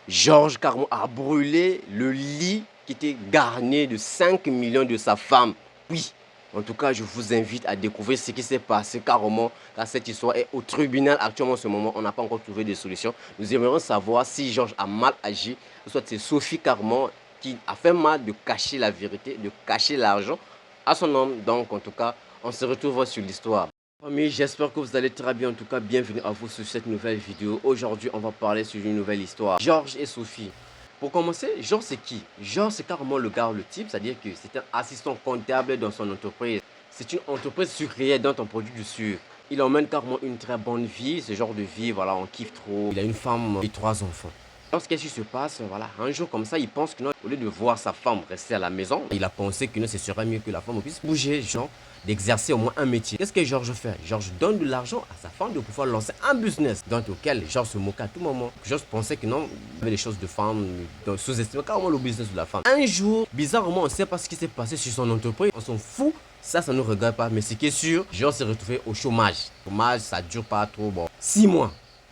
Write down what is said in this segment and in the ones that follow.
Georges carrément a brûlé le lit qui était garni de 5 millions de sa femme. Oui, en tout cas, je vous invite à découvrir ce qui s'est passé carrément, car cette histoire est au tribunal actuellement en ce moment. On n'a pas encore trouvé de solution. Nous aimerions savoir si Georges a mal agi, soit c'est Sophie carrément qui a fait mal de cacher la vérité, de cacher l'argent à son homme. Donc, en tout cas, on se retrouve sur l'histoire. Amis, j'espère que vous allez très bien. En tout cas, bienvenue à vous sur cette nouvelle vidéo. Aujourd'hui, on va parler sur une nouvelle histoire. Georges et Sophie. Pour commencer, Georges c'est qui? Georges c'est carrément le gars, le type, c'est-à-dire que c'est un assistant comptable dans son entreprise. C'est une entreprise sucrière dont on produit du sucre. Il emmène carrément une très bonne vie, ce genre de vie, voilà, on kiffe trop. Il a une femme et 3 enfants. Alors, qu'est-ce qui se passe? Voilà, un jour comme ça, il pense que non, au lieu de voir sa femme rester à la maison, il a pensé que non, ce serait mieux que la femme puisse bouger, genre, d'exercer au moins un métier. Qu'est-ce que Georges fait? Georges donne de l'argent à sa femme de pouvoir lancer un business dans lequel Georges se moquait à tout moment. Georges pensait que non, il y avait des choses de femme, sous-estimait carrément le business de la femme. Un jour, bizarrement, on ne sait pas ce qui s'est passé sur son entreprise, on s'en fout. Ça ne nous regarde pas, mais ce qui est sûr, Georges s'est retrouvé au chômage. Le chômage, ça dure pas trop, bon, 6 mois.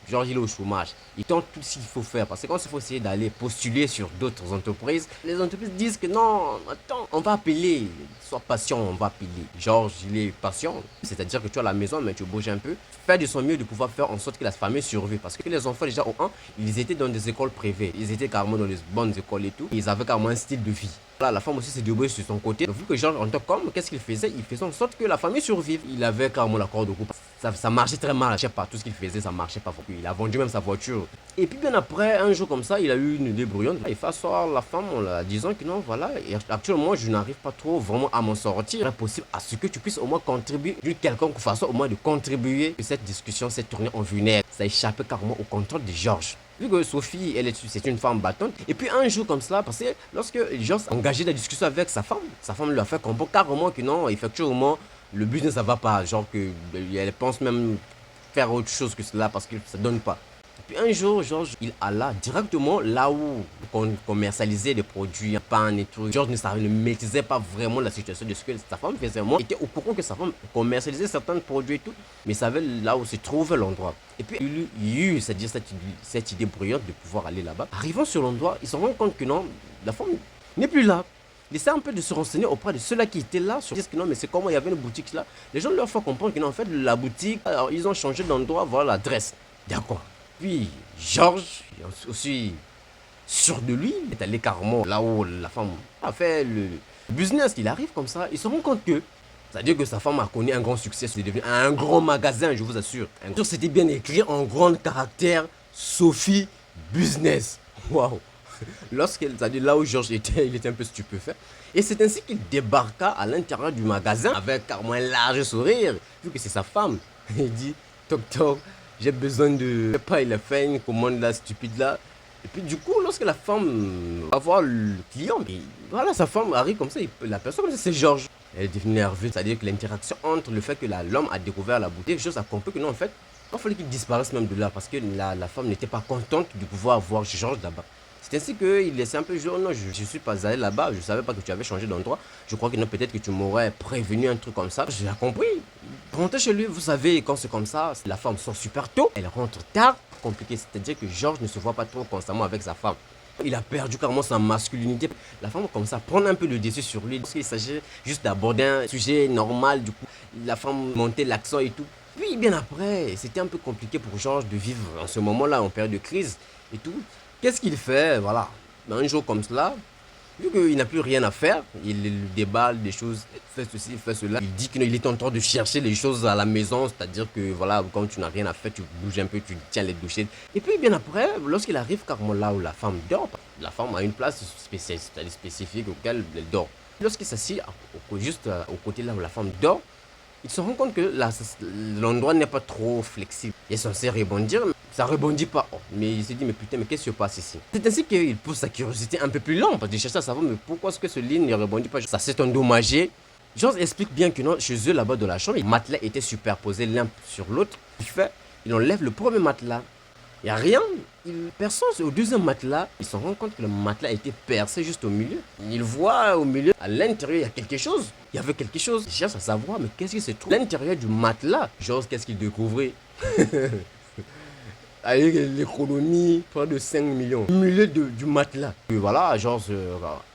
Georges, il est au chômage. Il tente tout ce qu'il faut faire. Parce que quand il faut essayer d'aller postuler sur d'autres entreprises, les entreprises disent que non, attends, on va appeler. Sois patient, on va appeler. Georges, il est patient. C'est-à-dire que tu es à la maison, mais tu bouges un peu. Faire de son mieux de pouvoir faire en sorte que la famille survive. Parce que les enfants, déjà au 1, ils étaient dans des écoles privées. Ils étaient carrément dans les bonnes écoles et tout. Ils avaient carrément un style de vie. Là, la femme aussi s'est débrouillée sur son côté. Vu que Georges, en tant qu'homme, qu'est-ce qu'il faisait? Il faisait en sorte que la famille survive. Il avait carrément l'accord de couple. Ça marchait très mal. Je sais pas, tout ce qu'il faisait, ça marchait pas. Il a vendu même sa voiture. Et puis bien après, un jour comme ça, il a eu une idée bruyante. Il fait asseoir la femme en la disant que non, voilà, et actuellement, je n'arrive pas trop vraiment à m'en sortir. Il est possible à ce que tu puisses au moins contribuer d'une quelconque façon, au moins de contribuer que cette discussion s'est tournée en vinaigre. Ça échappait carrément au contrôle de Georges. Vu que Sophie, c'est une femme battante. Et puis un jour comme cela, parce que lorsque Georges a engagé la discussion avec sa femme lui a fait comprendre carrément que non, effectivement, le business ça va pas. Genre que elle pense même faire autre chose que cela parce que ça donne pas. Et puis un jour, Georges, il alla directement là où on commercialisait des produits, pain et tout. Georges ne maîtrisait pas vraiment la situation de ce que sa femme faisait. Moi, il était au courant que sa femme commercialisait certains produits et tout, mais il savait là où se trouvait l'endroit. Et puis il y eut, c'est-à-dire cette idée brillante de pouvoir aller là-bas. Arrivant sur l'endroit, il se rend compte que non, la femme n'est plus là. Il essaie un peu de se renseigner auprès de ceux-là qui étaient là. Sur... Ils disent que non, mais c'est comment il y avait une boutique là. Les gens leur font comprendre que non, en fait, la boutique, alors, ils ont changé d'endroit, voilà l'adresse. D'accord. Puis, Georges, aussi sûr de lui, est allé carrément là où la femme a fait le business. Il arrive comme ça, il se rend compte que, c'est-à-dire que sa femme a connu un grand succès, c'est devenu un grand magasin, je vous assure. C'était bien écrit en grand caractère, Sophie Business. Waouh. Lorsqu'elle, c'est-à-dire là où Georges était, il était un peu stupéfait. Et c'est ainsi qu'il débarqua à l'intérieur du magasin avec carrément un large sourire, vu que c'est sa femme. Il dit, toc toc, j'ai besoin de... Je sais pas, il a fait une commande là, stupide là. Et puis du coup, lorsque la femme va voir le client, mais voilà, sa femme arrive comme ça, la personne comme ça, c'est Georges. Elle est devenue nerveuse, c'est-à-dire que l'interaction entre le fait que l'homme a découvert la boutique, Georges a compris que non, en fait, il fallait qu'il disparaisse même de là, parce que la femme n'était pas contente de pouvoir voir Georges là-bas. C'est ainsi qu'il laissait un peu dire, non, je ne suis pas allé là-bas, je ne savais pas que tu avais changé d'endroit. Je crois que non, peut-être que tu m'aurais prévenu un truc comme ça. J'ai compris. Rentrez chez lui, vous savez, quand c'est comme ça, la femme sort super tôt, elle rentre tard. Compliqué, c'est-à-dire que Georges ne se voit pas trop constamment avec sa femme. Il a perdu carrément sa masculinité. La femme commence à prendre un peu le dessus sur lui. Parce qu'il s'agit juste d'aborder un sujet normal, du coup, la femme montait l'accent et tout. Puis bien après, c'était un peu compliqué pour Georges de vivre en ce moment-là, en période de crise et tout. Qu'est-ce qu'il fait? Voilà, un jour comme cela, vu qu'il n'a plus rien à faire, il déballe des choses, fait ceci, fait cela. Il dit qu'il est en train de chercher les choses à la maison, c'est-à-dire que voilà, quand tu n'as rien à faire, tu bouges un peu, tu tiens les douches. Et puis bien après, lorsqu'il arrive carrément là où la femme dort, la femme a une place spécifique auquel elle dort. Lorsqu'il s'assied juste au côté là où la femme dort, il se rend compte que l'endroit n'est pas trop flexible. Il est censé rebondir, mais ça rebondit pas. Oh, mais il s'est dit, mais putain, mais qu'est-ce qui se passe ici? C'est ainsi qu'il pousse sa curiosité un peu plus loin, parce qu'il cherche à savoir, mais pourquoi est-ce que ce lit ne rebondit pas? Ça s'est endommagé. Georges explique bien que non, chez eux là-bas dans la chambre, les matelas étaient superposés l'un sur l'autre. Il enlève le premier matelas. Il n'y a rien. Il perce au deuxième matelas. Il se rend compte que le matelas a été percé juste au milieu. Il voit au milieu, à l'intérieur, il y a quelque chose. Il y avait quelque chose. Il cherche à savoir, mais qu'est-ce qui se trouve à l'intérieur du matelas? Georges, qu'est-ce qu'il découvrait? avec l'économie, près de 5 millions. Au milieu du matelas. Et voilà, Georges,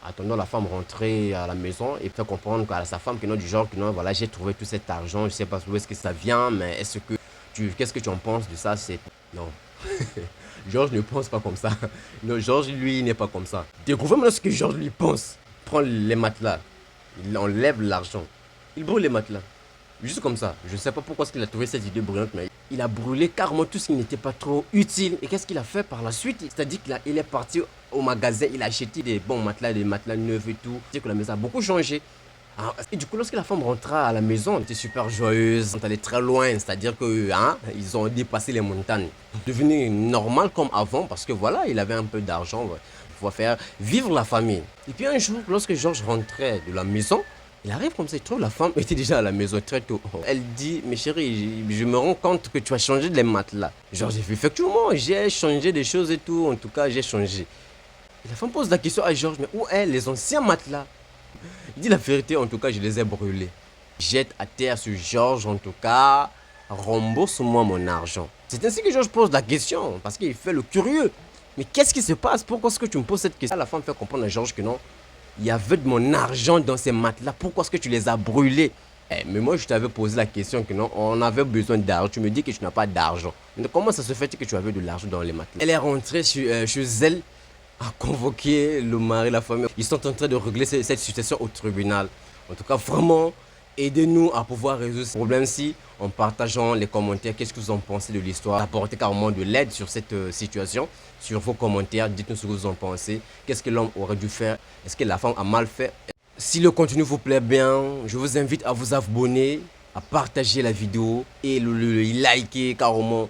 attendant la femme rentrer à la maison et fait comprendre à sa femme que non, du genre que non, voilà, j'ai trouvé tout cet argent, je sais pas où est-ce que ça vient, mais est-ce que qu'est-ce que tu en penses de ça? C'est non. Georges ne pense pas comme ça. Non, Georges, lui, il n'est pas comme ça. Découvrez maintenant ce que Georges lui pense. Prends les matelas, il enlève l'argent, il brûle les matelas. Juste comme ça. Je ne sais pas pourquoi il a trouvé cette idée brillante, mais il a brûlé carrément tout ce qui n'était pas trop utile. Et qu'est-ce qu'il a fait par la suite? C'est-à-dire qu'il est parti au magasin, il a acheté des bons matelas, des matelas neufs et tout. C'est que la maison a beaucoup changé. Et du coup, lorsque la femme rentra à la maison, elle était super joyeuse, elle allait très loin, c'est-à-dire que ils ont dépassé les montagnes. Devenu normal comme avant, parce que voilà, il avait un peu d'argent pour pouvoir faire vivre la famille. Et puis un jour, lorsque Georges rentrait de la maison, il arrive comme ça, il trouve la femme était déjà à la maison très tôt. Elle dit, mais chérie, je me rends compte que tu as changé les matelas. Genre, j'ai fait effectivement, j'ai changé des choses et tout, en tout cas, j'ai changé. Et la femme pose la question à Georges, mais où est les anciens matelas? Il dit la vérité, en tout cas, je les ai brûlés. Jette à terre sur Georges, en tout cas, rembourse-moi mon argent. C'est ainsi que Georges pose la question, parce qu'il fait le curieux. Mais qu'est-ce qui se passe? Pourquoi est-ce que tu me poses cette question? La femme fait comprendre à Georges que non, il y avait de mon argent dans ces matelas. Pourquoi est-ce que tu les as brûlés? Mais moi, je t'avais posé la question que non, on avait besoin d'argent. Tu me dis que tu n'as pas d'argent. Mais comment ça se fait que tu avais de l'argent dans les matelas? Elle est rentrée chez elle, a convoqué le mari, la famille. Ils sont en train de régler cette situation au tribunal. En tout cas, vraiment, aidez-nous à pouvoir résoudre ce problème-ci en partageant les commentaires. Qu'est-ce que vous en pensez de l'histoire? Apportez carrément de l'aide sur cette situation. Sur vos commentaires, dites-nous ce que vous en pensez. Qu'est-ce que l'homme aurait dû faire? Est-ce que la femme a mal fait? Si le contenu vous plaît bien, je vous invite à vous abonner, à partager la vidéo et le liker carrément.